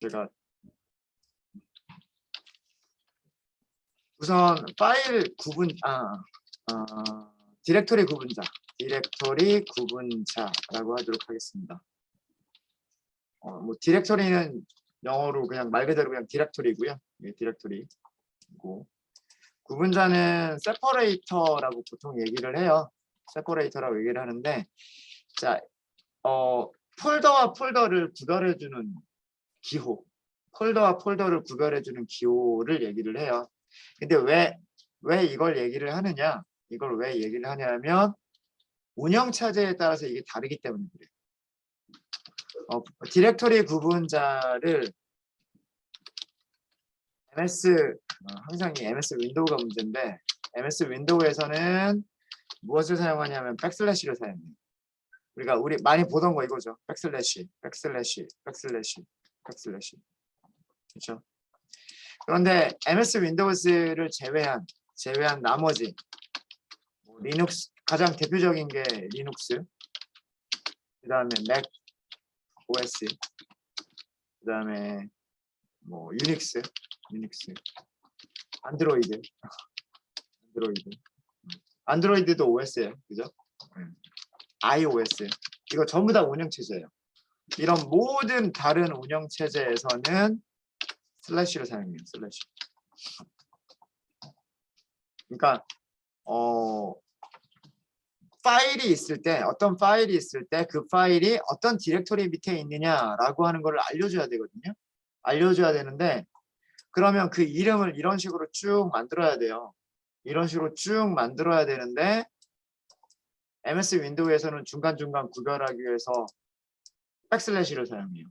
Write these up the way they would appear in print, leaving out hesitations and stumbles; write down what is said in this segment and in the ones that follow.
제가 우선 파일 구분 디렉토리 구분자라고 하도록 하겠습니다. 뭐 디렉토리는 영어로 그냥 말 그대로 그냥 디렉토리고요. 예, 디렉토리고 구분자는 세퍼레이터라고 보통 얘기를 해요. 세퍼레이터라고 얘기를 하는데, 자, 폴더와 폴더를 구별해주는 기호, 폴더와 폴더를 구별해주는 기호를 얘기를 해요. 근데 왜 이걸 얘기를 하느냐? 이걸 왜 얘기를 하냐면 운영 차제에 따라서 이게 다르기 때문에 그래요. 디렉토리 구분자를 항상 이 MS 윈도우가 문제인데, MS 윈도우에서는 무엇을 사용하냐면 백슬래시를 사용해요. 우리 많이 보던 거 이거죠. 백슬래시. 그렇죠? 그런데 MS 윈도우즈를 제외한 나머지 리눅스, 가장 대표적인 게 리눅스, 그 다음에 맥 OS, 그 다음에 뭐 유닉스, 안드로이드도 OS예요, 그죠? iOS, 이거 전부 다 운영체제예요. 이런 모든 다른 운영체제에서는 슬래시를 사용해요. 슬래시. 그러니까 파일이 있을 때, 어떤 파일이 있을 때 그 파일이 어떤 디렉토리 밑에 있느냐라고 하는 걸 알려줘야 되거든요. 알려줘야 되는데, 그러면 그 이름을 이런 식으로 쭉 만들어야 돼요. 이런 식으로 쭉 만들어야 되는데, MS 윈도우에서는 중간중간 구별하기 위해서 백슬래시를 사용해요.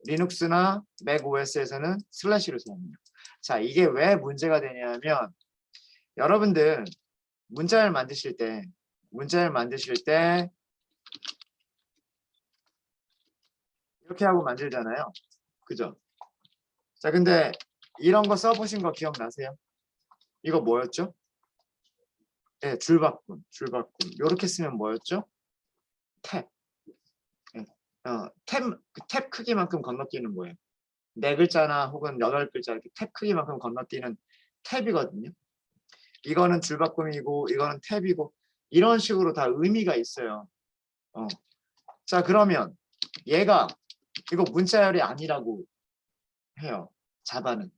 리눅스나 맥 OS에서는 슬래시를 사용해요. 자, 이게 왜 문제가 되냐면, 여러분들 문자를 만드실 때 이렇게 하고 만들잖아요. 그죠? 자, 근데 이런 거 써보신 거 기억나세요? 이거 뭐였죠? 네, 줄바꿈. 이렇게 쓰면 뭐였죠? 탭. 네. 탭 크기만큼 건너뛰는 거예요. 4글자나 혹은 8글자 이렇게 탭 크기만큼 건너뛰는 탭이거든요. 이거는 줄바꿈이고 이거는 탭이고 이런 식으로 다 의미가 있어요. 자, 그러면 얘가 이거 문자열이 아니라고 해요. 자바는.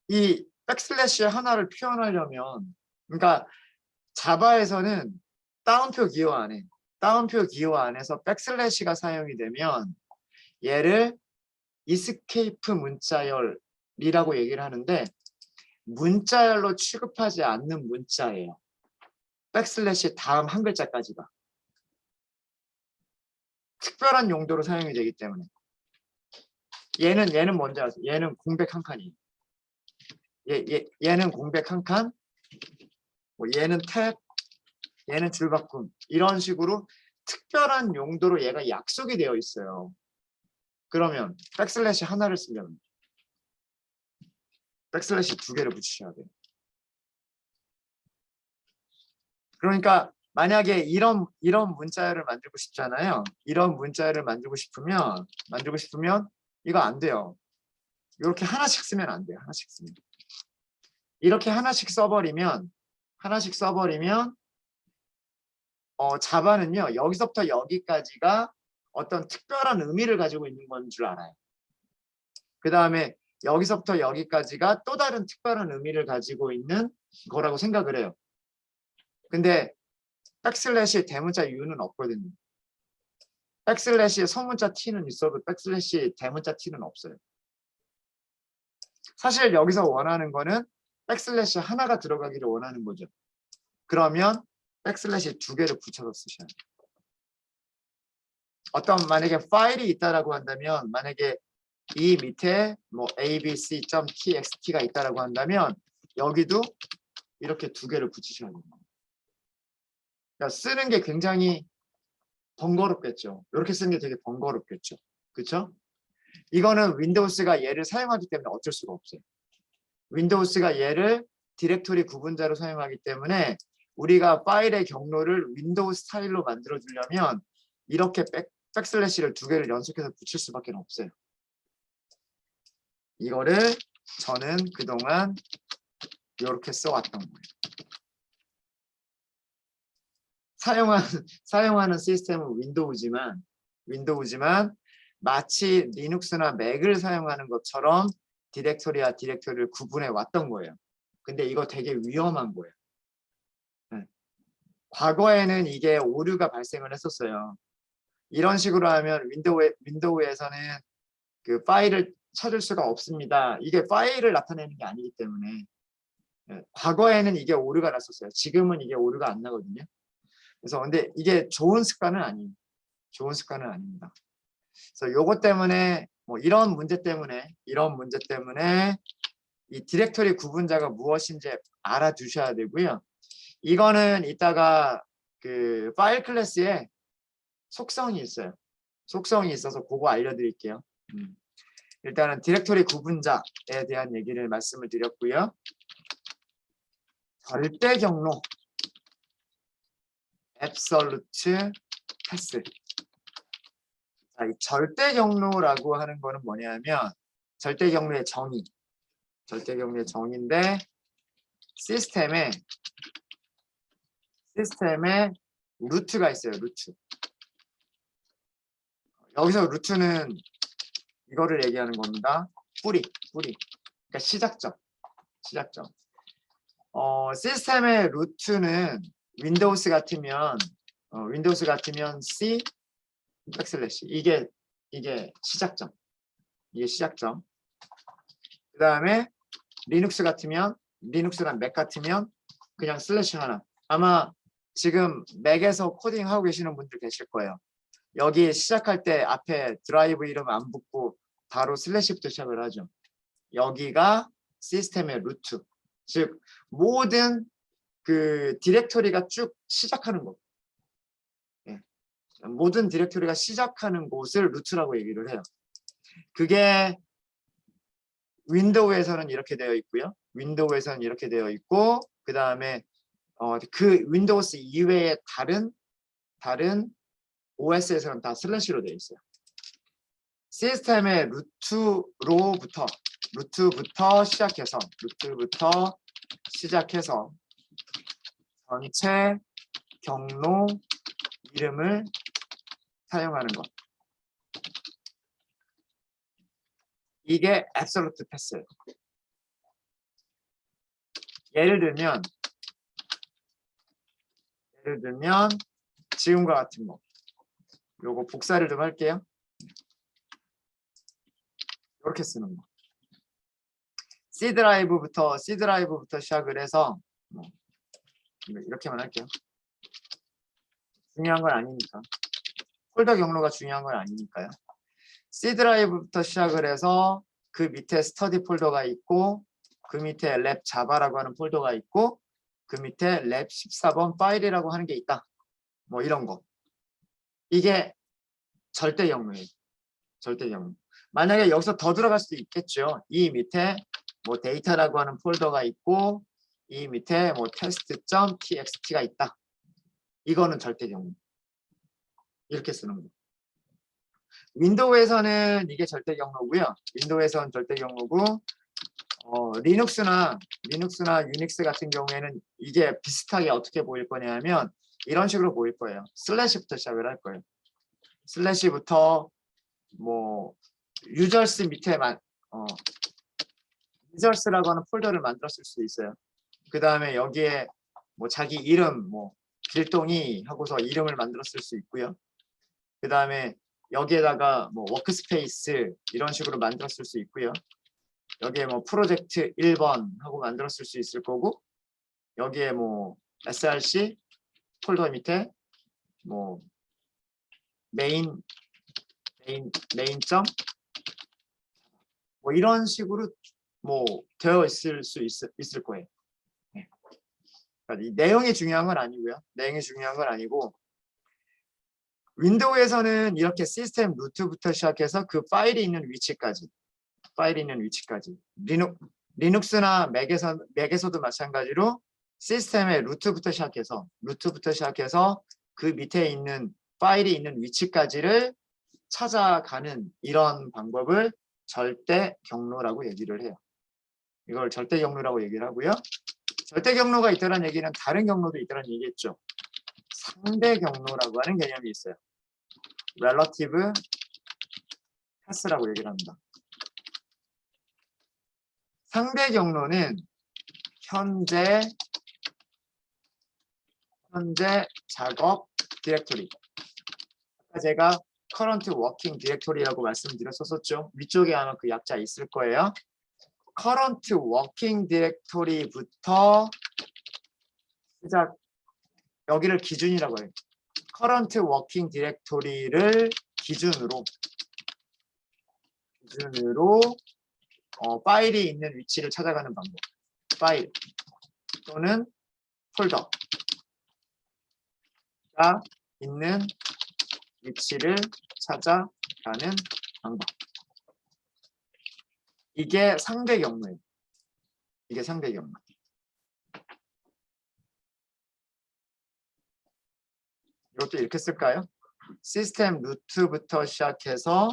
이 백슬래시 하나를 표현하려면, 그러니까 자바에서는 따옴표 기호 안에서 백슬래시가 사용이 되면 얘를 이스케이프 문자열이라고 얘기를 하는데, 문자열로 취급하지 않는 문자예요. 백슬래시 다음 한 글자까지가 특별한 용도로 사용이 되기 때문에. 얘는 뭔지 아세요? 얘는 공백 한 칸이에요. 얘는 공백 한 칸, 뭐 얘는 탭, 얘는 줄바꿈, 이런 식으로 특별한 용도로 얘가 약속이 되어 있어요. 그러면 백슬래시 하나를 쓰려면 백슬래시 2개를 붙이셔야 돼요. 그러니까 만약에 이런 문자열을 만들고 싶잖아요. 이런 문자열을 만들고 싶으면 이거 안 돼요. 이렇게 하나씩 쓰면 안 돼요. 하나씩 쓰면. 이렇게 하나씩 써버리면 자바는요, 여기서부터 여기까지가 어떤 특별한 의미를 가지고 있는 건 줄 알아요. 그 다음에 여기서부터 여기까지가 또 다른 특별한 의미를 가지고 있는 거라고 생각을 해요. 근데 백슬래시 대문자 U는 없거든요. 백슬래시 소문자 T는 있어도 백슬래시 대문자 T는 없어요. 사실 여기서 원하는 거는 백슬래시 하나가 들어가기를 원하는 거죠. 그러면 백슬래시 2개를 붙여서 쓰셔야 돼요. 만약에 파일이 있다라고 한다면, 만약에 이 밑에 뭐 abc.txt가 있다라고 한다면 여기도 이렇게 2개를 붙이셔야 됩니다. 그러니까 쓰는 게 굉장히 번거롭겠죠. 이렇게 쓰는 게 되게 번거롭겠죠. 그렇죠? 이거는 윈도우스가 얘를 사용하기 때문에 어쩔 수가 없어요. 윈도우스가 얘를 디렉토리 구분자로 사용하기 때문에 우리가 파일의 경로를 윈도우 스타일로 만들어 주려면 이렇게 백슬래시를 두 개를 연속해서 붙일 수밖에 없어요. 이거를 저는 그동안 이렇게 써왔던 거예요. 사용하는 시스템은 윈도우지만 마치 리눅스나 맥을 사용하는 것처럼 디렉토리와 디렉토리를 구분해 왔던 거예요. 근데 이거 되게 위험한 거예요. 네. 과거에는 이게 오류가 발생을 했었어요. 이런 식으로 하면 윈도우에서는 그 파일을 찾을 수가 없습니다. 이게 파일을 나타내는 게 아니기 때문에 과거에는 이게 오류가 났었어요. 지금은 이게 오류가 안 나거든요. 그래서 근데 이게 좋은 습관은 아니에요. 좋은 습관은 아닙니다. 그래서 요것 때문에 뭐 이런 문제 때문에 이 디렉토리 구분자가 무엇인지 알아두셔야 되고요. 이거는 이따가 그 파일 클래스에 속성이 있어요. 속성이 있어서 그거 알려드릴게요. 일단은 디렉토리 구분자에 대한 얘기를 말씀을 드렸고요. 절대 경로 absolute path. 자, 이 절대 경로라고 하는 거는 뭐냐면 절대 경로의 정의인데 시스템에 루트가 있어요. 루트. 여기서 루트는 이거를 얘기하는 겁니다. 뿌리. 그러니까 시작점. 시스템의 루트는 윈도우스 같으면 C 백슬래시 이게 시작점. 그 다음에 리눅스나 맥 같으면 그냥 슬래시 하나. 아마 지금 맥에서 코딩 하고 계시는 분들 계실 거예요. 여기 시작할 때 앞에 드라이브 이름 안 붙고 바로 슬래시부터 시작을 하죠. 여기가 시스템의 루트. 즉 모든 그 디렉토리가 쭉 시작하는 거. 모든 디렉토리가 시작하는 곳을 루트라고 얘기를 해요. 그게 윈도우에서는 이렇게 되어 있고요. 그 다음에 그 윈도우스 이외의 다른 OS에서는 다 슬래시로 되어 있어요. 시스템의 루트부터 시작해서 전체 경로 이름을 사용하는 것. 이게 absolute path예요. 예를 들면 지금과 같은 거. 요거 복사를 좀 할게요. 이렇게 쓰는 거. C 드라이브부터 시작을 해서 이렇게만 할게요. 중요한 건 아니니까. 폴더 경로가 중요한 건 아니니까요. C 드라이브부터 시작을 해서 그 밑에 스터디 폴더가 있고 그 밑에 랩 자바라고 하는 폴더가 있고 그 밑에 랩 14번 파일이라고 하는 게 있다. 뭐 이런 거. 이게 절대 경로예요. 만약에 여기서 더 들어갈 수도 있겠죠. 이 밑에 뭐 데이터라고 하는 폴더가 있고 이 밑에 뭐 test.txt가 있다. 이거는 절대 경로. 이렇게 쓰는 거. 윈도우에서는 이게 절대 경로고요. 리눅스나 유닉스 같은 경우에는 이게 비슷하게 어떻게 보일 거냐면 이런 식으로 보일 거예요. 슬래시부터 시작을 할 거예요. 슬래시부터 뭐 유저스 밑에만 유저스라고 하는 폴더를 만들었을 수도 있어요. 그 다음에 여기에 뭐 자기 이름 뭐 길동이 하고서 이름을 만들었을 수 있고요. 그 다음에 여기에다가 뭐 워크스페이스 이런 식으로 만들었을 수 있고요. 여기에 뭐 프로젝트 1번 하고 만들었을 수 있을 거고 여기에 뭐 src 폴더 밑에 뭐 메인 점 뭐 이런 식으로 뭐 되어 있을 수 있을 거예요. 네. 그러니까 이 내용이 중요한 건 아니고요. 윈도우에서는 이렇게 시스템 루트부터 시작해서 그 파일이 있는 위치까지 리눅스나 맥에서도 마찬가지로 시스템의 루트부터 시작해서 그 밑에 있는 파일이 있는 위치까지를 찾아가는 이런 방법을 절대 경로라고 얘기를 해요. 이걸 절대 경로라고 얘기를 하고요. 절대 경로가 있다는 얘기는 다른 경로도 있다는 얘기겠죠. 상대 경로라고 하는 개념이 있어요. relative path라고 얘기를 합니다. 상대 경로는 현재 작업 디렉토리. 아까 제가 current working directory라고 말씀드렸었죠. 위쪽에 아마 그 약자 있을 거예요. current working directory부터 시작, 여기를 기준이라고 해요. current working directory를 기준으로 파일이 있는 위치를 찾아가는 방법. 파일 또는 폴더가 있는 위치를 찾아가는 방법. 이게 상대 경로예요. 이게 상대 경로. 이것도 이렇게 쓸까요? 시스템 루트부터 시작해서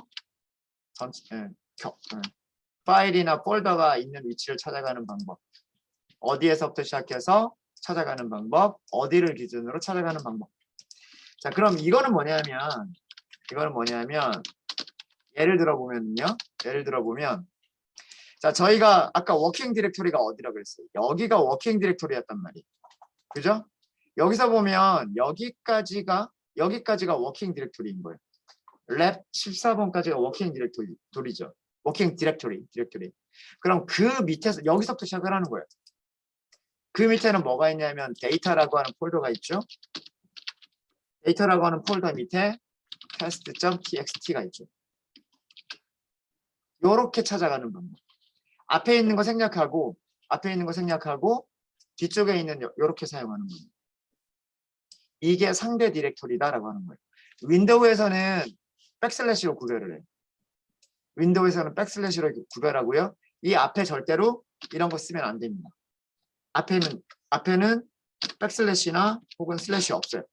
파일이나 폴더가 있는 위치를 찾아가는 방법. 어디에서부터 시작해서 찾아가는 방법. 어디를 기준으로 찾아가는 방법. 자, 그럼 이거는 뭐냐면 예를 들어 보면 자, 저희가 아까 워킹 디렉토리가 어디라고 그랬어요? 여기가 워킹 디렉토리였단 말이에요. 그죠? 여기서 보면 여기까지가 워킹 디렉토리인 거예요. 랩 14번까지가 워킹 디렉토리죠. 워킹 디렉토리. 그럼 그 밑에서 여기서부터 시작을 하는 거예요. 그 밑에는 뭐가 있냐면 데이터라고 하는 폴더가 있죠. 데이터라고 하는 폴더 밑에 test.txt가 있죠. 요렇게 찾아가는 방법. 앞에 있는 거 생략하고 뒤쪽에 있는 요렇게 사용하는 거예요. 이게 상대 디렉토리다라고 하는 거예요. 윈도우에서는 백슬래시로 구별을 해요. 윈도우에서는 백슬래시로 구별하고요. 이 앞에 절대로 이런 거 쓰면 안 됩니다. 앞에는 백슬래시나 혹은 슬래시 없어요.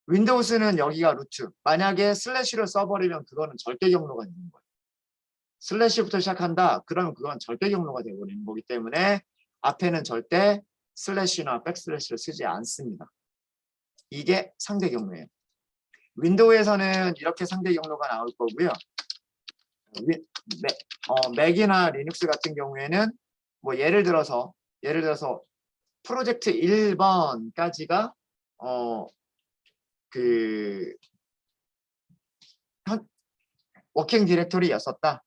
윈도우스는 여기가 루트. 만약에 슬래시로 써버리면 그거는 절대 경로가 되는 거예요. 슬래시부터 시작한다. 그러면 그건 절대 경로가 되어버리는 거기 때문에 앞에는 절대 슬래시나 백슬래시를 쓰지 않습니다. 이게 상대 경로예요. 윈도우에서는 이렇게 상대 경로가 나올 거고요. 맥이나 리눅스 같은 경우에는 뭐 예를 들어서 프로젝트 1번까지가 워킹 디렉토리였었다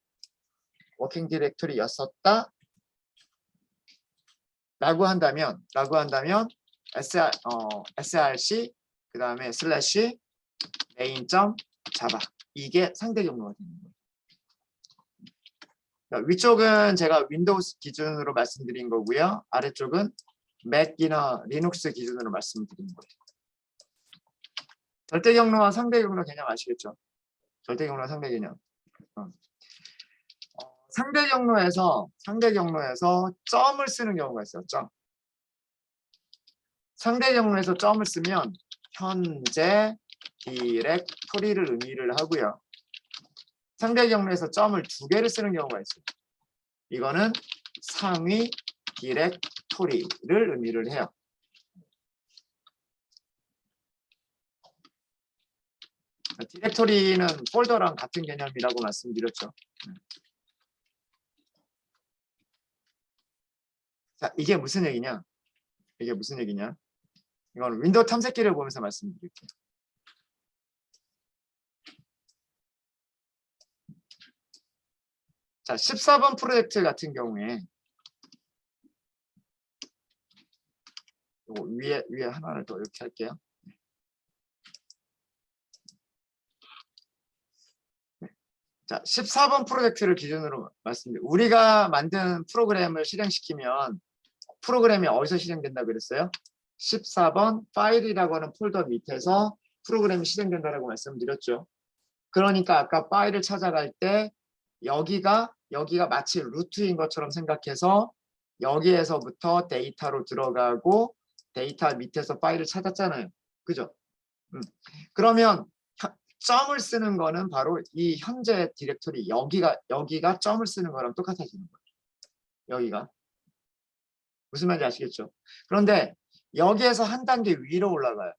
라고 한다면 src 그 다음에 슬래시 main.java 이게 상대 경로가 되는 거예요. 위쪽은 제가 윈도우스 기준으로 말씀드린 거고요. 아래쪽은 맥이나 리눅스 기준으로 말씀드린 거예요. 절대 경로와 상대 경로 개념 아시겠죠? 절대 경로와 상대 개념. 상대 경로에서 점을 쓰는 경우가 있어요. 점. 상대 경로에서 점을 쓰면 현재 디렉토리를 의미를 하고요. 상대 경로에서 점을 2개를 쓰는 경우가 있어요. 이거는 상위 디렉토리를 의미를 해요. 디렉토리는 폴더랑 같은 개념이라고 말씀드렸죠. 자, 이게 무슨 얘기냐? 이건 윈도우 탐색기를 보면서 말씀드릴게요. 자, 14번 프로젝트 같은 경우에 요거 위에 하나를 더 이렇게 할게요. 자, 14번 프로젝트를 기준으로 말씀드립니다. 우리가 만든 프로그램을 실행시키면 프로그램이 어디서 실행된다고 그랬어요? 14번 파일이라고 하는 폴더 밑에서 프로그램이 실행된다고 말씀드렸죠. 그러니까 아까 파일을 찾아갈 때 여기가 마치 루트인 것처럼 생각해서 여기에서부터 데이터로 들어가고 데이터 밑에서 파일을 찾았잖아요. 그죠? 그러면 점을 쓰는 거는 바로 이 현재 디렉토리 여기가 점을 쓰는 거랑 똑같아지는 거예요. 여기가 무슨 말인지 아시겠죠? 그런데 여기에서 한 단계 위로 올라가요.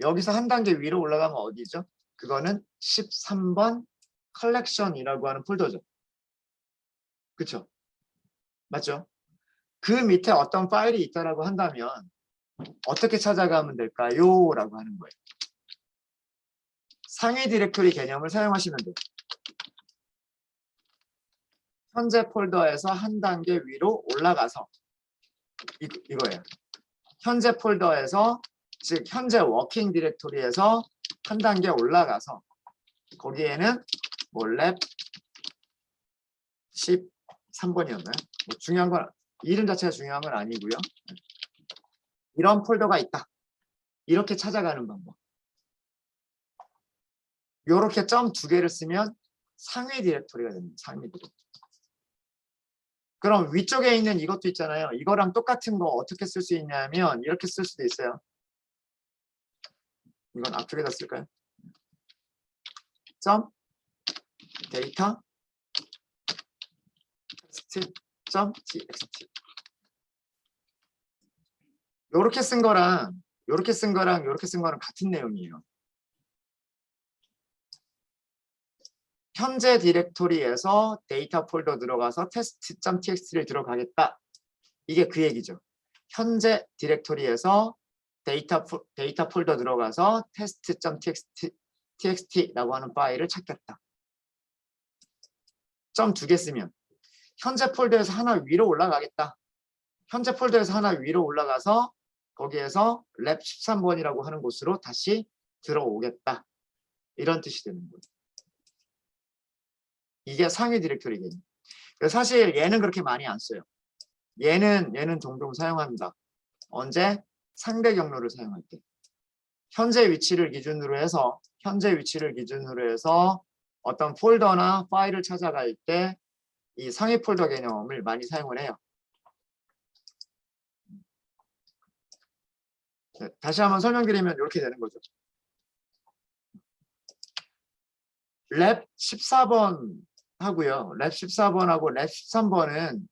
여기서 한 단계 위로 올라가면 어디죠? 그거는 13번 컬렉션이라고 하는 폴더죠. 그쵸? 맞죠? 그 밑에 어떤 파일이 있다라고 한다면 어떻게 찾아가면 될까요? 라고 하는 거예요. 상위 디렉토리 개념을 사용하시면 돼요. 현재 폴더에서 한 단계 위로 올라가서 이거예요. 현재 폴더에서 즉 현재 워킹 디렉토리에서 한 단계 올라가서 거기에는 뭐 랩 13번이었나요? 뭐 중요한 건 이름 자체가 중요한 건 아니고요. 이런 폴더가 있다. 이렇게 찾아가는 방법. 이렇게 점 2개를 쓰면 상위 디렉토리가 됩니다. 상위 디렉토리. 그럼 위쪽에 있는 이것도 있잖아요. 이거랑 똑같은 거 어떻게 쓸 수 있냐면 이렇게 쓸 수도 있어요. 이건 앞쪽에다 쓸까요? 점 데이터 텍스트 점 txt 요렇게 쓴 거랑 요렇게 쓴 거랑 요렇게 쓴 거랑 같은 내용이에요. 현재 디렉토리에서 데이터 폴더 들어가서 test.txt를 들어가겠다. 이게 그 얘기죠. 현재 디렉토리에서 데이터 폴더 들어가서 test.txt라고 하는 파일을 찾겠다. 점 2개 쓰면 현재 폴더에서 하나 위로 올라가겠다. 현재 폴더에서 하나 위로 올라가서 거기에서 랩 13번이라고 하는 곳으로 다시 들어오겠다. 이런 뜻이 되는 거예요. 이게 상위 디렉토리 개념. 사실 얘는 그렇게 많이 안 써요. 얘는 종종 사용합니다. 언제? 상대 경로를 사용할 때. 현재 위치를 기준으로 해서 어떤 폴더나 파일을 찾아갈 때 이 상위 폴더 개념을 많이 사용을 해요. 다시 한번 설명드리면 이렇게 되는 거죠. 랩 14번 하고요. 랩 14번하고 랩 13번은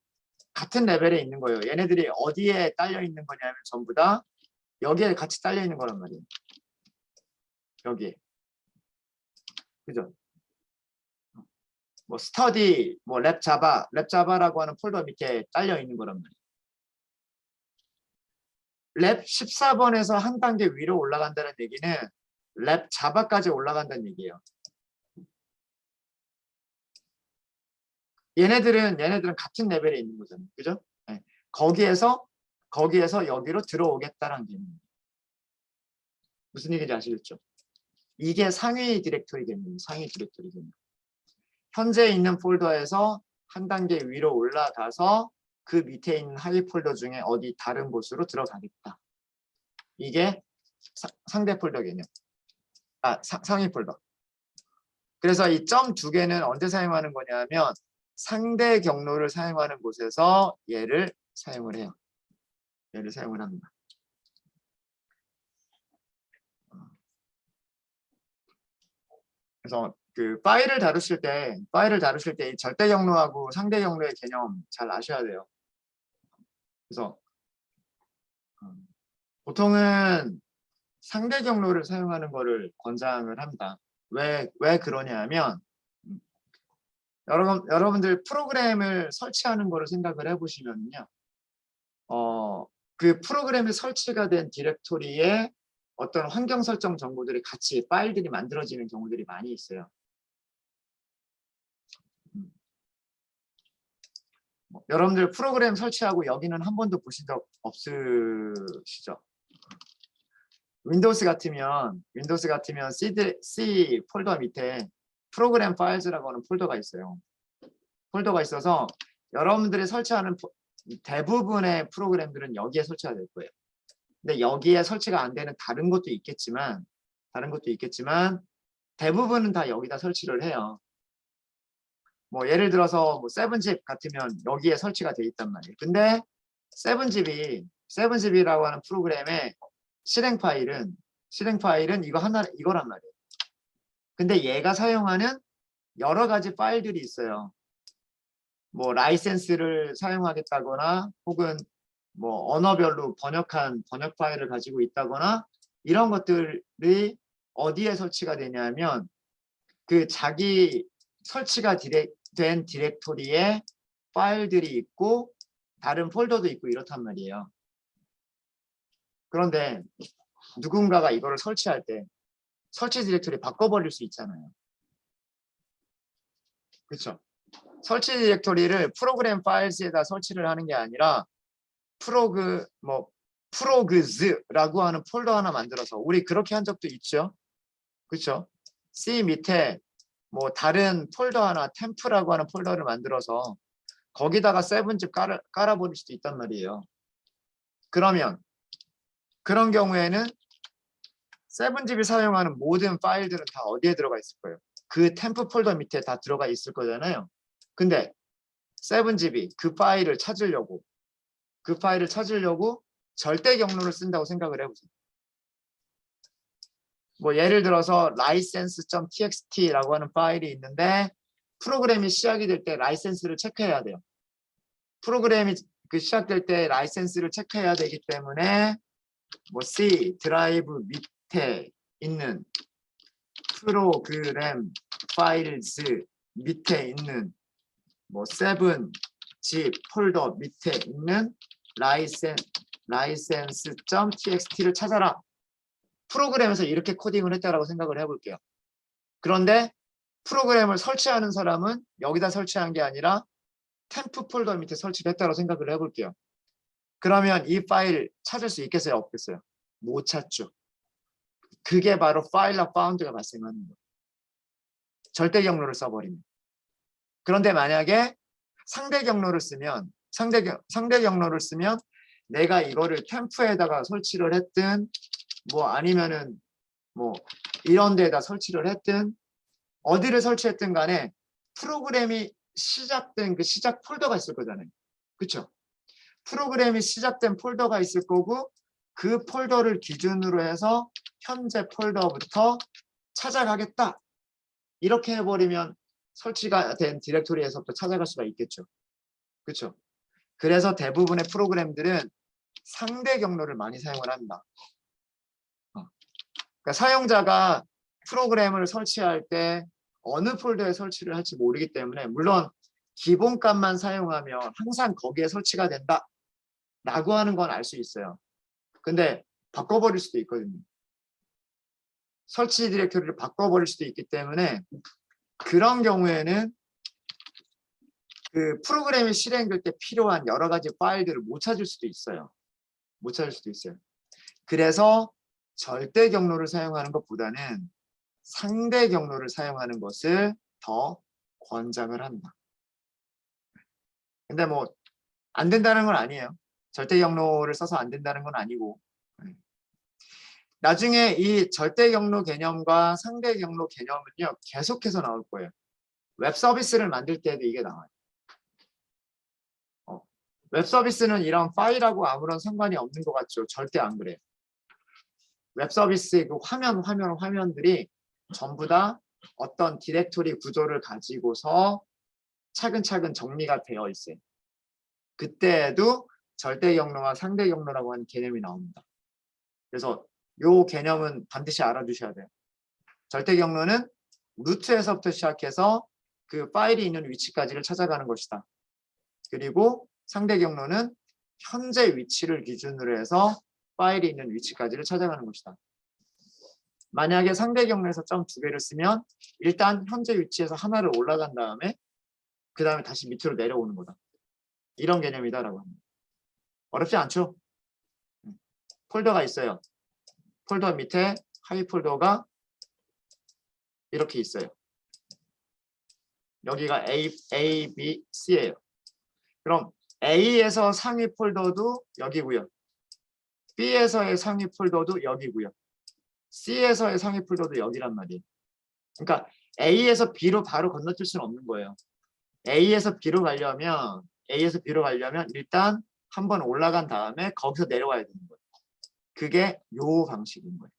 같은 레벨에 있는 거예요. 얘네들이 어디에 딸려 있는 거냐면 전부 다 여기에 같이 딸려 있는 거란 말이에요. 여기에. 그죠? 뭐 스터디, 뭐 랩 자바라고 하는 폴더 밑에 딸려 있는 거란 말이에요. 랩 14번에서 한 단계 위로 올라간다는 얘기는 랩 자바까지 올라간다는 얘기예요. 얘네들은 같은 레벨에 있는 거잖아요. 그죠? 네. 거기에서 여기로 들어오겠다라는 개념입니다. 무슨 얘기인지 아시겠죠? 이게 상위 디렉토리 개념이에요. 상위 디렉토리 개념. 현재 있는 폴더에서 한 단계 위로 올라가서 그 밑에 있는 하위 폴더 중에 어디 다른 곳으로 들어가겠다. 이게 상대 폴더 개념. 상위 폴더. 그래서 이 점 2개는 언제 사용하는 거냐면 상대 경로를 사용하는 곳에서 얘를 사용을 해요. 얘를 사용을 합니다. 그래서 그 파일을 다루실 때 이 절대 경로하고 상대 경로의 개념 잘 아셔야 돼요. 그래서 보통은 상대 경로를 사용하는 거를 권장을 합니다. 왜 그러냐면 여러분들 프로그램을 설치하는 거를 생각을 해보시면요. 그 프로그램이 설치가 된 디렉토리에 어떤 환경 설정 정보들이 같이 파일들이 만들어지는 경우들이 많이 있어요. 여러분들 프로그램 설치하고 여기는 한 번도 보신 적 없으시죠? 윈도우스 같으면 C 폴더 밑에 프로그램 파일즈라고 하는 폴더가 있어요. 폴더가 있어서 여러분들이 설치하는 대부분의 프로그램들은 여기에 설치가 될 거예요. 근데 여기에 설치가 안 되는 다른 것도 있겠지만 대부분은 다 여기다 설치를 해요. 뭐 예를 들어서 뭐 7zip 같으면 여기에 설치가 돼 있단 말이에요. 근데 7zip이라고 하는 프로그램의 실행 파일은 실행 파일은 이거 하나 이거란 말이에요. 근데 얘가 사용하는 여러 가지 파일들이 있어요. 뭐 라이센스를 사용하겠다거나 혹은 뭐 언어별로 번역한 번역 파일을 가지고 있다거나 이런 것들이 어디에 설치가 되냐면 그 자기 설치가 된 디렉토리에 파일들이 있고 다른 폴더도 있고 이렇단 말이에요. 그런데 누군가가 이거를 설치할 때 설치 디렉토리 바꿔버릴 수 있잖아요. 그렇죠? 설치 디렉토리를 프로그램 파일스에다 설치를 하는 게 아니라 프로그즈라고 하는 폴더 하나 만들어서 우리 그렇게 한 적도 있죠. 그렇죠? C 밑에 뭐 다른 폴더 하나 템프라고 하는 폴더를 만들어서 거기다가 7집 깔아버릴 수도 있단 말이에요. 그러면 그런 경우에는 7집이 사용하는 모든 파일들은 다 어디에 들어가 있을 거예요? 그 템프 폴더 밑에 다 들어가 있을 거잖아요. 근데 7집이 그 파일을 찾으려고 절대 경로를 쓴다고 생각을 해보세요. 뭐 예를 들어서 license.txt라고 하는 파일이 있는데 프로그램이 시작이 될 때 라이센스를 체크해야 돼요. 프로그램이 시작될 때 라이센스를 체크해야 되기 때문에 뭐 C 드라이브 밑에 있는 프로그램 파일즈 밑에 있는 뭐 7zip 폴더 밑에 있는 license.txt를 찾아라. 프로그램에서 이렇게 코딩을 했다라고 생각을 해볼게요. 그런데 프로그램을 설치하는 사람은 여기다 설치한 게 아니라 템프 폴더 밑에 설치를 했다고 생각을 해볼게요. 그러면 이 파일 찾을 수 있겠어요? 없겠어요? 못 찾죠. 그게 바로 파일럿 바운드가 발생하는 거예요. 절대 경로를 써버립니다. 그런데 만약에 상대 경로를 쓰면 내가 이거를 템프에다가 설치를 했든 뭐 아니면은 뭐 이런 데다 설치를 했든 어디를 설치했든 간에 프로그램이 시작된 그 시작 폴더가 있을 거잖아요. 그렇죠? 프로그램이 시작된 폴더가 있을 거고 그 폴더를 기준으로 해서 현재 폴더부터 찾아가겠다. 이렇게 해버리면 설치가 된 디렉토리에서부터 찾아갈 수가 있겠죠. 그렇죠? 그래서 대부분의 프로그램들은 상대 경로를 많이 사용을 한다. 그러니까 사용자가 프로그램을 설치할 때 어느 폴더에 설치를 할지 모르기 때문에 물론 기본값만 사용하면 항상 거기에 설치가 된다 라고 하는 건 알 수 있어요. 근데 바꿔버릴 수도 있거든요. 설치 디렉토리를 바꿔버릴 수도 있기 때문에 그런 경우에는 그 프로그램이 실행될 때 필요한 여러 가지 파일들을 못 찾을 수도 있어요. 못 찾을 수도 있어요. 그래서 절대 경로를 사용하는 것보다는 상대 경로를 사용하는 것을 더 권장을 한다. 근데 뭐 안 된다는 건 아니에요. 절대 경로를 써서 안 된다는 건 아니고 나중에 이 절대 경로 개념과 상대 경로 개념은요 계속해서 나올 거예요. 웹 서비스를 만들 때도 이게 나와요. 웹 서비스는 이런 파일하고 아무런 상관이 없는 것 같죠. 절대 안 그래요. 웹 서비스의 그 화면들이 전부 다 어떤 디렉토리 구조를 가지고서 차근차근 정리가 되어 있어요. 그때에도 절대 경로와 상대 경로라고 하는 개념이 나옵니다. 그래서 이 개념은 반드시 알아두셔야 돼요. 절대 경로는 루트에서부터 시작해서 그 파일이 있는 위치까지를 찾아가는 것이다. 그리고 상대 경로는 현재 위치를 기준으로 해서 파일이 있는 위치까지를 찾아가는 것이다. 만약에 상대 경로에서 점 2개를 쓰면 일단 현재 위치에서 하나를 올라간 다음에 그 다음에 다시 밑으로 내려오는 거다. 이런 개념이다라고 합니다. 어렵지 않죠? 폴더가 있어요. 폴더 밑에 하위 폴더가 이렇게 있어요. 여기가 A, B, C예요. 그럼 A에서 상위 폴더도 여기고요. B에서의 상위 폴더도 여기고요. C에서의 상위 폴더도 여기란 말이에요. 그러니까 A에서 B로 바로 건너뛸 수는 없는 거예요. A에서 B로 가려면 일단 한번 올라간 다음에 거기서 내려와야 되는 거예요. 그게 요 방식인 거예요.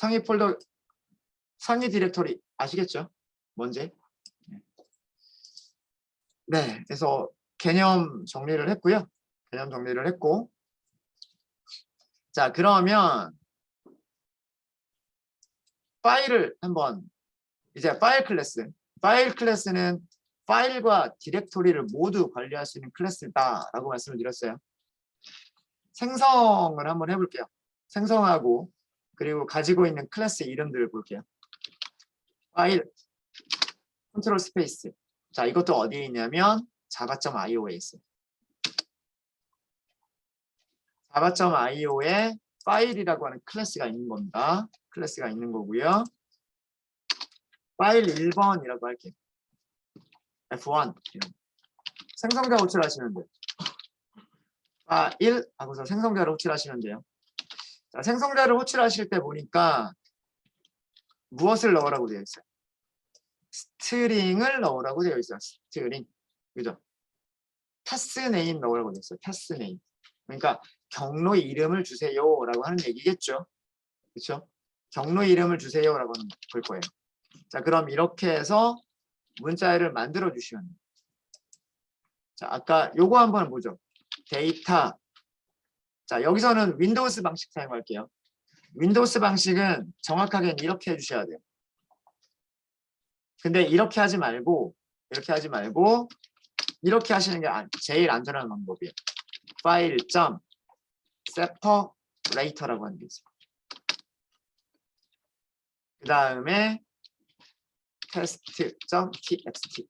상위 폴더, 상위 디렉토리 아시겠죠? 뭔지? 네, 그래서 개념 정리를 했고요. 개념 정리를 했고, 자, 그러면 파일을 한번, 이제 파일 클래스는 파일과 디렉토리를 모두 관리할 수 있는 클래스다라고 말씀을 드렸어요. 생성을 한번 해볼게요. 생성하고 그리고 가지고 있는 클래스 이름들을 볼게요. 파일, 컨트롤 스페이스. 자, 이것도 어디에 있냐면 java.io에 있어요. java.io에 파일이라고 하는 클래스가 있는 겁니다. 클래스가 있는 거고요. 파일 1번이라고 할게요. F1 생성자 호출하시면 돼요. 파일 하고서 생성자를 호출하시면 돼요. 자, 생성자를 호출하실 때 보니까 무엇을 넣으라고 되어 있어요? 스트링을 넣으라고 되어 있어요. 스트링. 그죠? 패스 네임 넣으라고 되어 있어요. 패스 네임. 그러니까 경로 이름을 주세요라고 하는 얘기겠죠. 그렇죠? 경로 이름을 주세요라고 하는 걸 거예요. 자, 그럼 이렇게 해서 문자를 만들어 주시면 돼요. 자, 아까 요거 한번 보죠. 데이터. 자, 여기서는 윈도우스 방식 사용할게요. 윈도우스 방식은 정확하게 이렇게 해주셔야 돼요. 근데 이렇게 하지 말고 이렇게 하시는 게 제일 안전한 방법이에요. 파일 점 separator라고 하는 게 있어요. 그 다음에 test.txt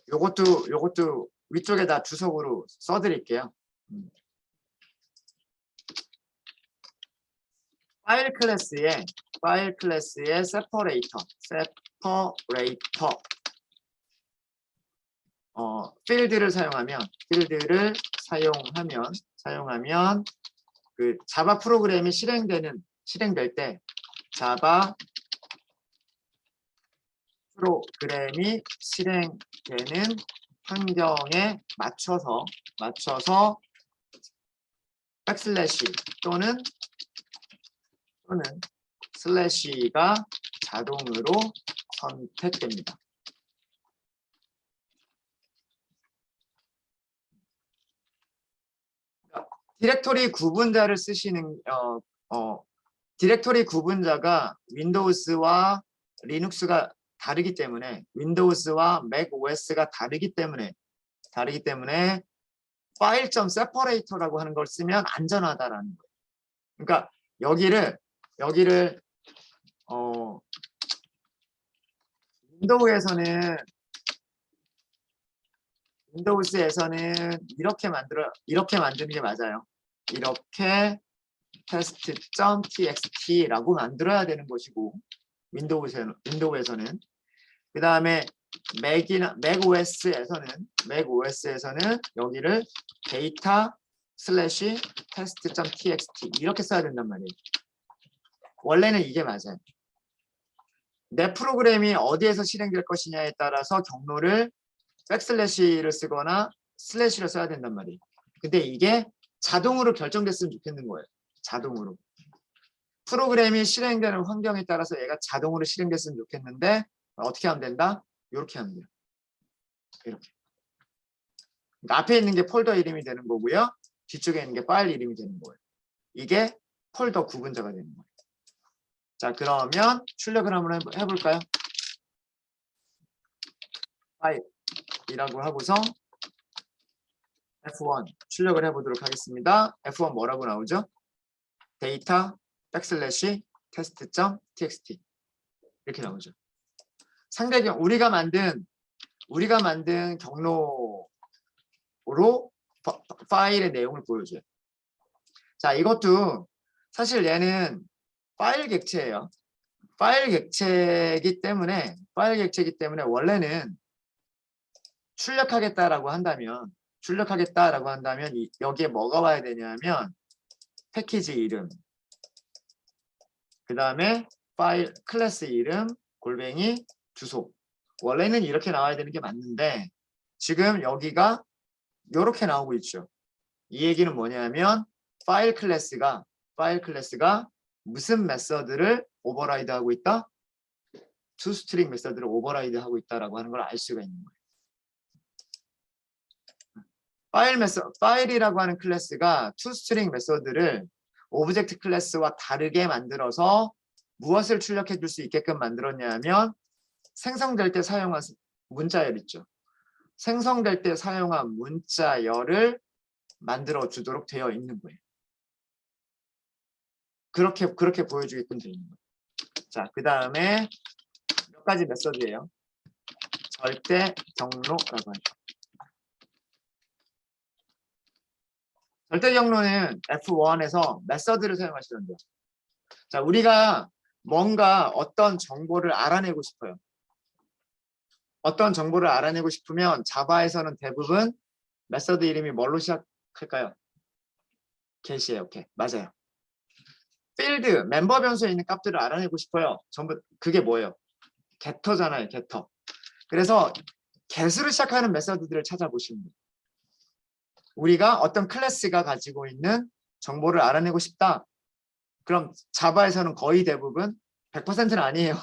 요것도 위쪽에다 주석으로 써드릴게요. 파일 클래스에 separator 필드를 사용하면 그 자바 프로그램이 실행될 때 자바 프로그램이 실행되는 환경에 맞춰서 백슬래시 또는 슬래시가 자동으로 선택됩니다. 디렉토리 구분자를 쓰시는 디렉토리 구분자가 윈도우스와 리눅스가 다르기 때문에 윈도우스와 맥 OS가 다르기 때문에 파일.점 세퍼레이터라고 하는 걸 쓰면 안전하다라는 거예요. 그러니까 여기를 윈도우스에서는 이렇게 만드는 게 맞아요. 이렇게 test.txt라고 만들어야 되는 것이고 윈도우에서는 그 다음에 맥 OS에서는 여기를 data/test.txt 이렇게 써야 된단 말이에요. 원래는 이게 맞아요. 내 프로그램이 어디에서 실행될 것이냐에 따라서 경로를 백슬래시를 쓰거나 슬래시를 써야 된단 말이에요. 근데 이게 자동으로 결정됐으면 좋겠는 거예요. 자동으로. 프로그램이 실행되는 환경에 따라서 얘가 자동으로 실행됐으면 좋겠는데 어떻게 하면 된다? 이렇게 하면 돼요. 이렇게. 그러니까 앞에 있는 게 폴더 이름이 되는 거고요. 뒤쪽에 있는 게 파일 이름이 되는 거예요. 이게 폴더 구분자가 되는 거예요. 자, 그러면 출력을 한번 해볼까요? 파일이라고 하고서 F1 출력을 해보도록 하겠습니다. F1 뭐라고 나오죠? 데이터 백슬래시 test.txt 이렇게 나오죠. 상대경 우리가 만든 경로로 파일의 내용을 보여줘요. 자, 이것도 사실 얘는 파일 객체예요. 파일 객체이기 때문에 원래는 출력하겠다라고 한다면 여기에 뭐가 와야 되냐면 패키지 이름, 그 다음에 파일 클래스 이름, 골뱅이 주소. 원래는 이렇게 나와야 되는 게 맞는데 지금 여기가 이렇게 나오고 있죠. 이 얘기는 뭐냐면 파일 클래스가 무슨 메서드를 오버라이드하고 있다? toString 메서드를 오버라이드하고 있다라고 하는 걸 알 수가 있는 거예요. 파일이라고 하는 클래스가 toString 메서드를 오브젝트 클래스와 다르게 만들어서 무엇을 출력해 줄 수 있게끔 만들었냐면 생성될 때 사용한 문자열 있죠. 생성될 때 사용한 문자열을 만들어 주도록 되어 있는 거예요. 그렇게 보여주게끔 되어 있는 거예요. 자, 그 다음에 몇 가지 메서드예요. 절대 경로라고 하죠. 절대 경로는 F1에서 메서드를 사용하시는데요. 자, 우리가 뭔가 어떤 정보를 알아내고 싶어요. 어떤 정보를 알아내고 싶으면 자바에서는 대부분 메서드 이름이 뭘로 시작할까요? get이에요. 오케이. 맞아요. 필드, 멤버 변수에 있는 값들을 알아내고 싶어요. 전부 그게 뭐예요? get터잖아요. getter. 그래서 get으로 시작하는 메서드들을 찾아보시면 돼요. 우리가 어떤 클래스가 가지고 있는 정보를 알아내고 싶다. 그럼 자바에서는 거의 대부분 100%는 아니에요.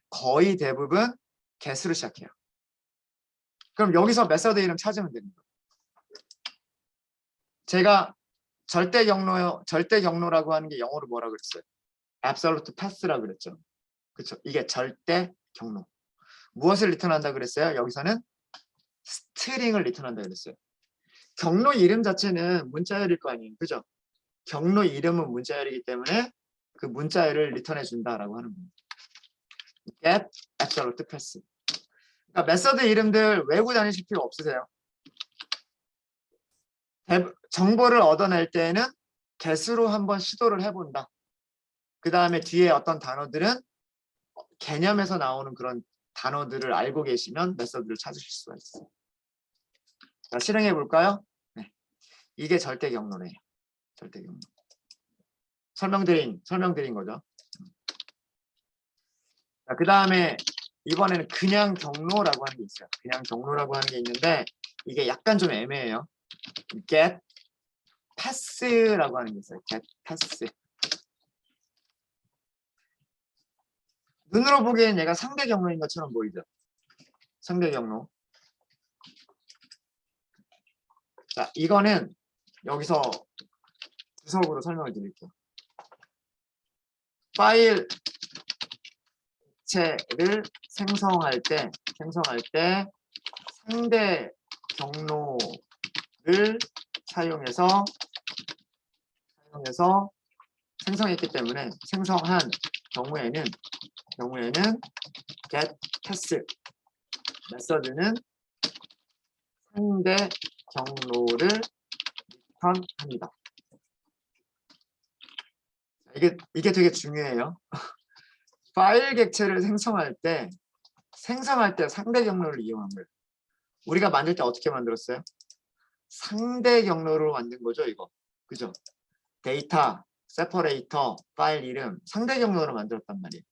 거의 대부분 get으로 시작해요. 그럼 여기서 메서드 이름 찾으면 됩니다. 제가 절대 경로라고 하는 게 영어로 뭐라 그랬어요? absolute path라고 그랬죠. 그렇죠? 이게 절대 경로. 무엇을 리턴한다 그랬어요? 여기서는 스트링을 리턴한다 그랬어요. 경로 이름 자체는 문자열일 거 아니에요. 그죠? 경로 이름은 문자열이기 때문에 그 문자열을 리턴해 준다라고 하는 겁니다. get absolute path. 그러니까 메서드 이름들 외우고 다니실 필요 없으세요. 정보를 얻어낼 때는 get으로 한번 시도를 해본다. 그 다음에 뒤에 어떤 단어들은 개념에서 나오는 그런 단어들을 알고 계시면 메서드를 찾으실 수가 있어요. 자, 실행해 볼까요? 네. 이게 절대 경로래요. 절대 경로. 설명드린 거죠. 자, 그 다음에 이번에는 그냥 경로라고 하는 게 있어요. 그냥 경로라고 하는 게 있는데 이게 약간 좀 애매해요. get pass라고 하는 게 있어요. get pass. 눈으로 보기엔 얘가 상대 경로인 것처럼 보이죠. 상대 경로. 자, 이거는 여기서 주석으로 설명을 드릴게요. 파일 객체를 생성할 때 상대 경로를 사용해서 생성했기 때문에 생성한 경우에는 get pass 메서드는 상대 경로를 리턴합니다. 이게 되게 중요해요. 파일 객체를 생성할 때 상대 경로를 이용한 거예요. 우리가 만들 때 어떻게 만들었어요? 상대 경로로 만든 거죠, 이거. 그죠? 데이터, 세퍼레이터, 파일 이름, 상대 경로로 만들었단 말이에요.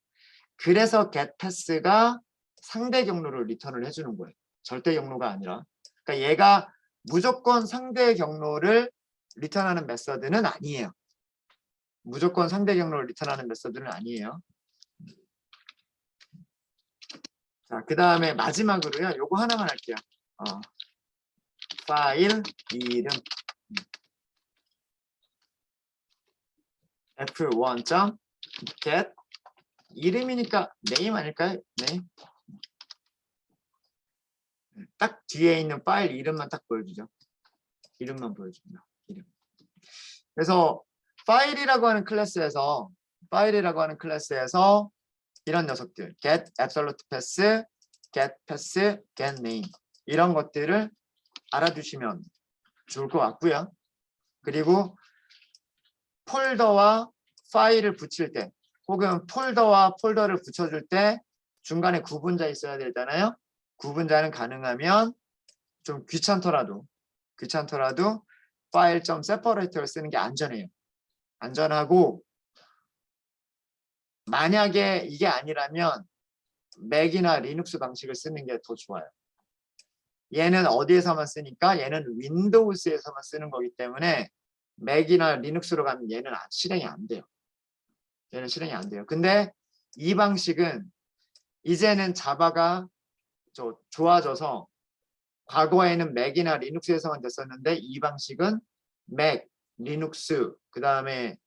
그래서 getPass가 상대 경로를 리턴을 해주는 거예요. 절대 경로가 아니라. 그러니까 얘가 무조건 상대 경로를 리턴하는 메서드는 아니에요. 무조건 상대 경로를 리턴하는 메서드는 아니에요. 자, 그 다음에 마지막으로요. 요거 하나만 할게요. 파일 이름 f1.get 이름이니까 name 아닐까요? name. 딱 뒤에 있는 파일 이름만 딱 보여주죠. 이름만 보여줍니다. 이름. 그래서 파일이라고 하는 클래스에서 이런 녀석들 get absolute path, get path, get name 이런 것들을 알아두시면 좋을 것 같고요. 그리고 폴더와 파일을 붙일 때 혹은 폴더와 폴더를 붙여줄 때 중간에 구분자 있어야 되잖아요. 구분자는 가능하면 좀 귀찮더라도 file.separate를 쓰는 게 안전해요. 안전하고 만약에 이게 아니라면 맥이나 리눅스 방식을 쓰는 게 더 좋아요. 얘는 어디에서만 쓰니까 얘는 윈도우스에서만 쓰는 거기 때문에 맥이나 리눅스로 가면 얘는 실행이 안 돼요. 얘는 실행이 안 돼요. 근데 이 방식은 이제는 자바가 좋아져서 과거에는 맥이나 리눅스에서만 됐었는데 이 방식은 맥, 리눅스, 그 다음에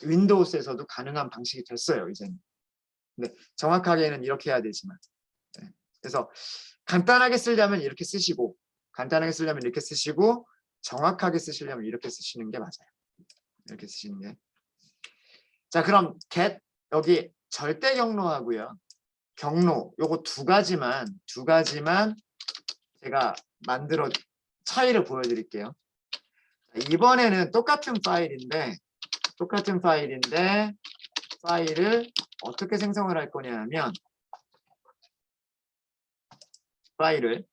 윈도우스에서도 가능한 방식이 됐어요. 이제는. 근데 정확하게는 이렇게 해야 되지만. 네. 그래서 간단하게 쓰려면 이렇게 쓰시고 간단하게 쓰려면 이렇게 쓰시고 정확하게 쓰시려면 이렇게 쓰시는 게 맞아요. 이렇게 쓰시는 게. 자, 그럼 get 여기 절대 경로하고요. 경로 요거 두 가지만 제가 만들어 차이를 보여드릴게요. 이번에는 똑같은 파일인데 파일을 어떻게 생성을 할 거냐면 파일을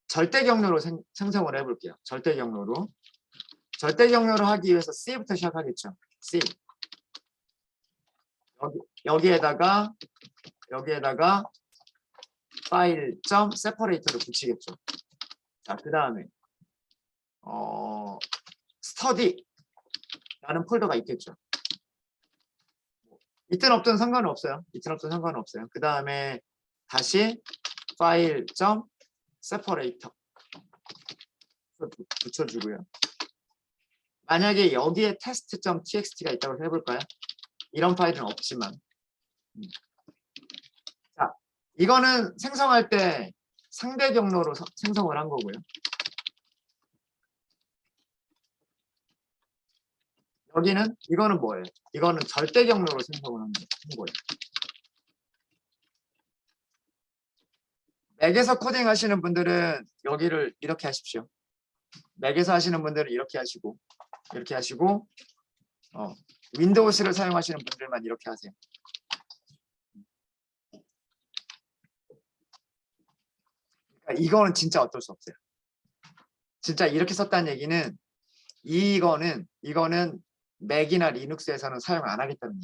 절대 경로로 생성을 해볼게요. 절대 경로로 하기 위해서 C부터 시작하겠죠. C 여기에다가 파일 점 세퍼레이터를 붙이겠죠. 자, 그 다음에 스터디라는 폴더가 있겠죠. 있든 없든 상관은 없어요. 그 다음에 다시 파일 점 세퍼레이터 붙여주고요. 만약에 여기에 test.txt가 있다고 해볼까요? 이런 파일은 없지만. 자, 이거는 생성할 때 상대 경로로 생성을 한 거고요. 이거는 뭐예요? 이거는 절대 경로로 생성을 한 거예요. 맥에서 코딩 하시는 분들은 여기를 이렇게 하십시오. 맥에서 하시는 분들은 이렇게 하시고 윈도우스를 사용하시는 분들만 이렇게 하세요. 그러니까 이거는 진짜 어쩔 수 없어요. 진짜 이렇게 썼다는 얘기는 이거는 맥이나 리눅스에서는 사용 안 하겠다는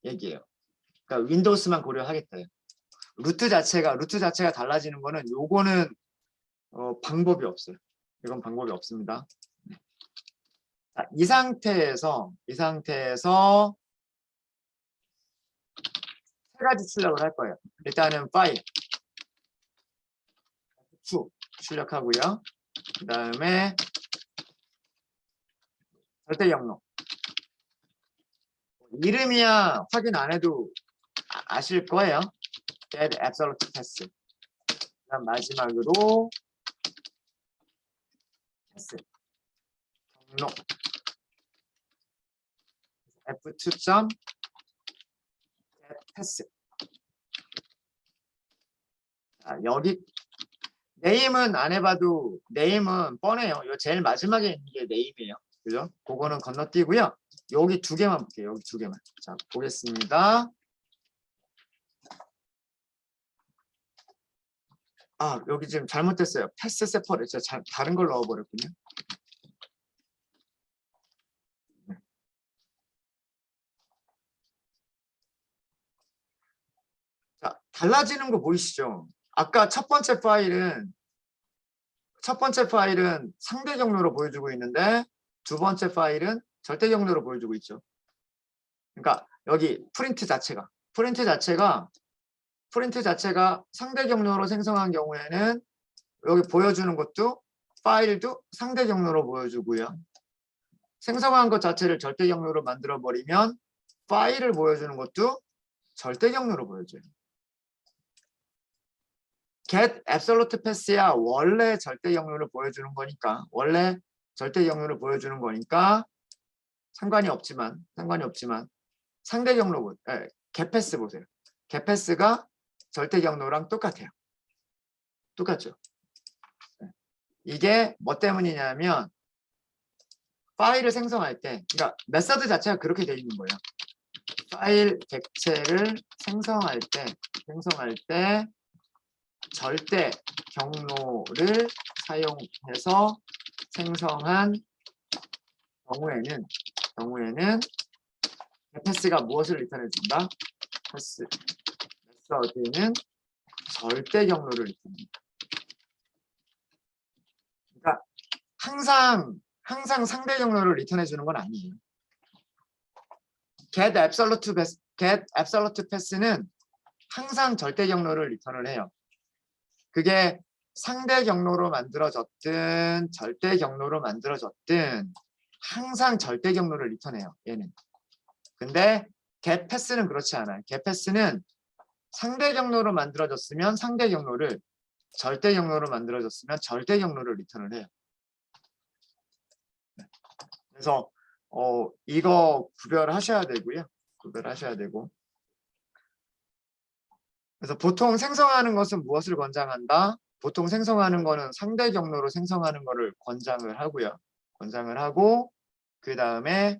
얘기예요. 그러니까 윈도우스만 고려하겠다. 루트 자체가 달라지는 거는 요거는 방법이 없어요. 이건 방법이 없습니다. 자, 이 상태에서 세 가지 출력을 할 거예요. 일단은 파일 출력하고요. 그 다음에 절대 경로. 이름이야 확인 안 해도 아실 거예요. get absolute pass. 그다음 마지막으로 패스 경로 f2. get pass. 자, 여기 네임은 안 해봐도 네임은 뻔해요. 요 제일 마지막에 있는 게 네임이에요. 그죠? 그거는 건너뛰고요. 여기 두 개만 볼게요. 여기 두 개만. 자, 보겠습니다. 아, 여기 지금 잘못됐어요. 패스 세퍼를 제가 다른 걸 넣어버렸군요. 자, 달라지는 거 보이시죠? 아까 첫 번째 파일은 상대 경로로 보여주고 있는데 두 번째 파일은 절대 경로로 보여주고 있죠. 그러니까 여기 프린트 자체가 상대 경로로 생성한 경우에는 여기 보여주는 것도 파일도 상대 경로로 보여주고요. 생성한 것 자체를 절대 경로로 만들어 버리면 파일을 보여주는 것도 절대 경로로 보여줘요. get absolute pass야 원래 절대 경로를 보여주는 거니까 상관이 없지만 상대 경로 get pass 보세요. get pass가 절대 경로랑 똑같아요. 똑같죠? 이게 뭐 때문이냐면 파일을 생성할 때, 그러니까 메서드 자체가 그렇게 되어 있는 거예요. 파일 객체를 생성할 때 절대 경로를 사용해서 생성한 경우에는 패스가 무엇을 리턴해 준다? 패스 메서드는 절대 경로를 리턴합니다. 항상 상대 경로를 리턴해 주는 건 아니에요. get absolute pass는 항상 절대 경로를 리턴을 해요. 그게 상대 경로로 만들어졌든 절대 경로로 만들어졌든 항상 절대 경로를 리턴해요. 얘는. 근데 get pass는 그렇지 않아요. get pass는 상대 경로로 만들어졌으면 상대 경로를, 절대 경로로 만들어졌으면 절대 경로를 리턴을 해요. 그래서 이거 구별하셔야 되고요. 구별하셔야 되고. 그래서 보통 생성하는 것은 무엇을 권장한다? 보통 생성하는 거는 상대 경로로 생성하는 거를 권장을 하고요. 권장을 하고 그 다음에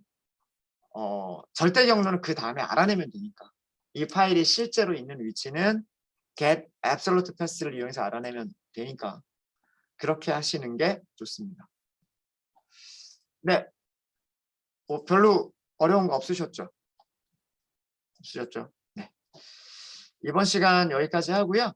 절대 경로는 그 다음에 알아내면 되니까. 이 파일이 실제로 있는 위치는 get absolute pass를 이용해서 알아내면 되니까 그렇게 하시는 게 좋습니다. 네, 별로 어려운 거 없으셨죠? 없으셨죠? 네. 이번 시간 여기까지 하고요.